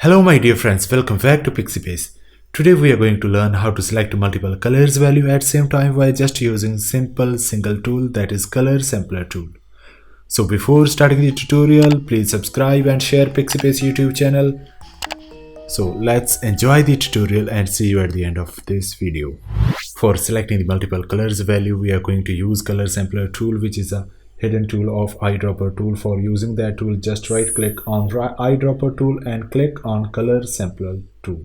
Hello my dear friends, welcome back to PIXIPACE. Today we are going to learn how to select multiple colors value at same time by just using simple single tool, that is color sampler tool. So before starting the tutorial, please subscribe and share PIXIPACE YouTube channel. So let's enjoy the tutorial and see you at the end of this video. For selecting the multiple colors value, we are going to use color sampler tool, which is a hidden tool of eyedropper tool. For using that tool, just right click on eyedropper tool and click on color sampler tool.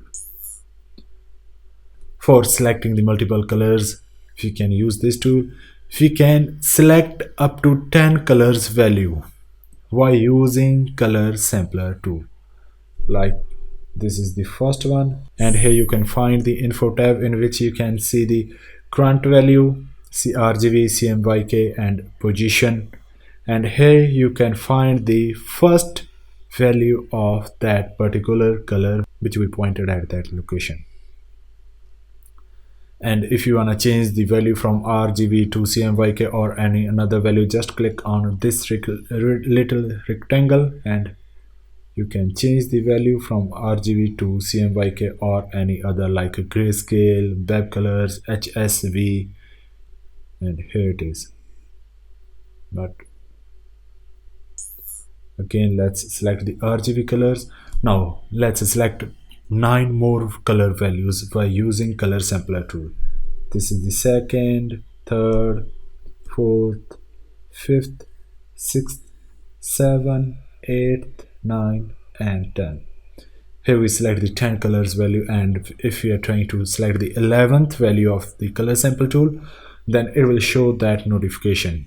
For selecting the multiple colors, we can use this tool. We can select up to 10 colors value by using color sampler tool. Like this is the first one, and here you can find the info tab in which you can see the current value, RGB, CMYK and position, and here you can find the first value of that particular color which we pointed at that location. And if you want to change the value from RGB to CMYK or any another value, just click on this little rectangle and you can change the value from RGB to CMYK or any other like grayscale, web colors, HSV, and here it is. But again, let's select the RGB colors. Now let's select 9 more color values by using color sampler tool. This is the second, third, fourth, fifth, sixth, 7, 8, 9 and 10. Here we select the 10 colors value, and if we are trying to select the 11th value of the color sample tool, then it will show that notification.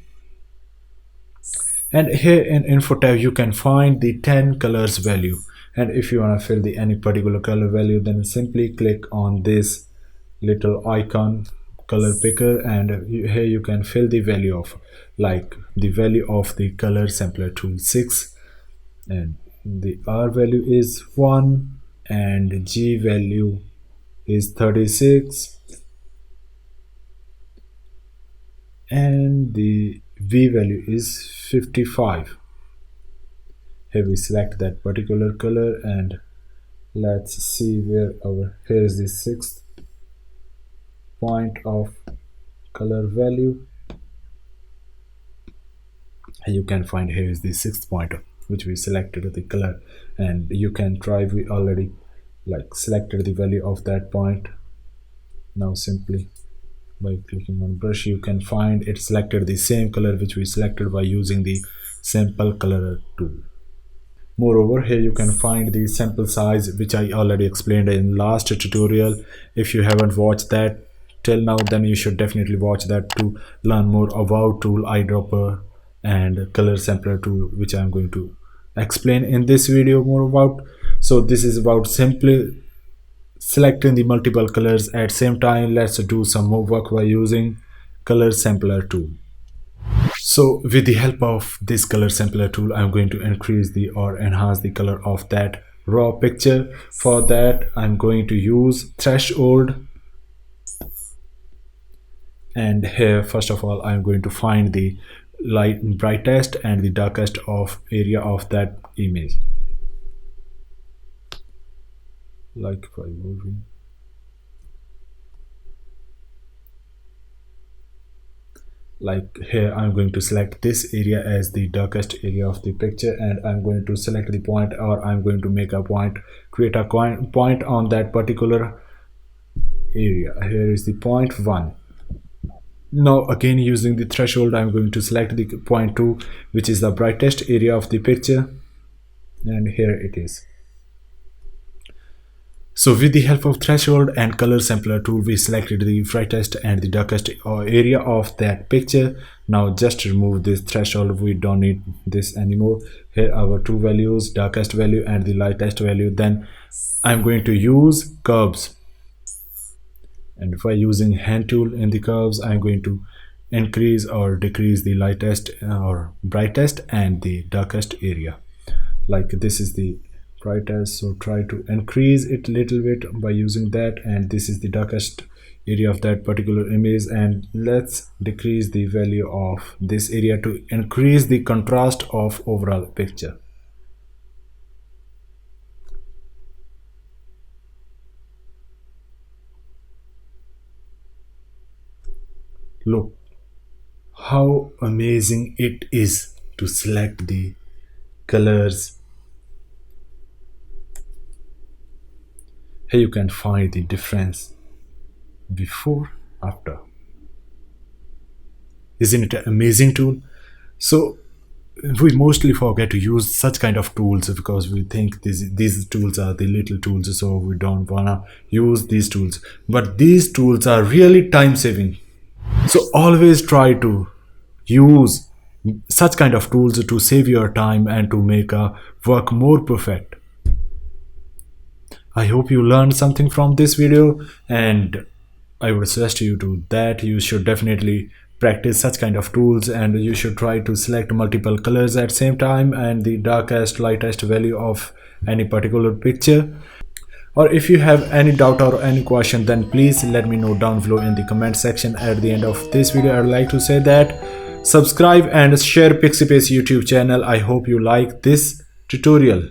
And here in info tab you can find the 10 colors value, and if you want to fill the any particular color value, then simply click on this little icon color picker, and here you can fill the value of like the value of the color sampler tool 6, and the R value is 1 and G value is 36 and the V value is 55. Here we select that particular color, and let's see where here is the sixth point of color value. You can find here is the sixth point which we selected the color, and you can try, we already like selected the value of that point. Now simply by clicking on brush you can find it selected the same color which we selected by using the sample color tool. Moreover, here you can find the sample size which I already explained in last tutorial. If you haven't watched that till now, then you should definitely watch that to learn more about tool, eyedropper and color sampler tool, which I'm going to explain in this video more about. So this is about simply selecting the multiple colors at same time. Let's do some more work by using color sampler tool. So with the help of this color sampler tool, I'm going to increase the or enhance the color of that raw picture. For that, I'm going to use threshold, and here first of all I'm going to find the brightest and the darkest of area of that image, like by moving. Like here I'm going to select this area as the darkest area of the picture, and I'm going to select the point, or I'm going to make a point, create a point on that particular area. Here is the point 1. Now again using the threshold, I'm going to select the point 2, which is the brightest area of the picture, and here it is. So with the help of threshold and color sampler tool, we selected the brightest and the darkest area of that picture. Now just remove this threshold, we don't need this anymore. Here are our two values, darkest value and the lightest value. Then I'm going to use curves, and by using hand tool in the curves, I'm going to increase or decrease the lightest or brightest and the darkest area. Like this is the brightest, so try to increase it a little bit by using that, and this is the darkest area of that particular image, and let's decrease the value of this area to increase the contrast of overall picture. Look how amazing it is to select the colors. Here you can find the difference before, after. Isn't it an amazing tool? So we mostly forget to use such kind of tools because we think these tools are the little tools, so we don't wanna use these tools. But these tools are really time saving. So always try to use such kind of tools to save your time and to make a work more perfect. I hope you learned something from this video, and I would suggest you to that you should definitely practice such kind of tools, and you should try to select multiple colors at same time and the darkest lightest value of any particular picture. Or if you have any doubt or any question, then please let me know down below in the comment section. At the end of this video, I'd like to say that subscribe and share PIXIPACE YouTube channel. I hope you like this tutorial.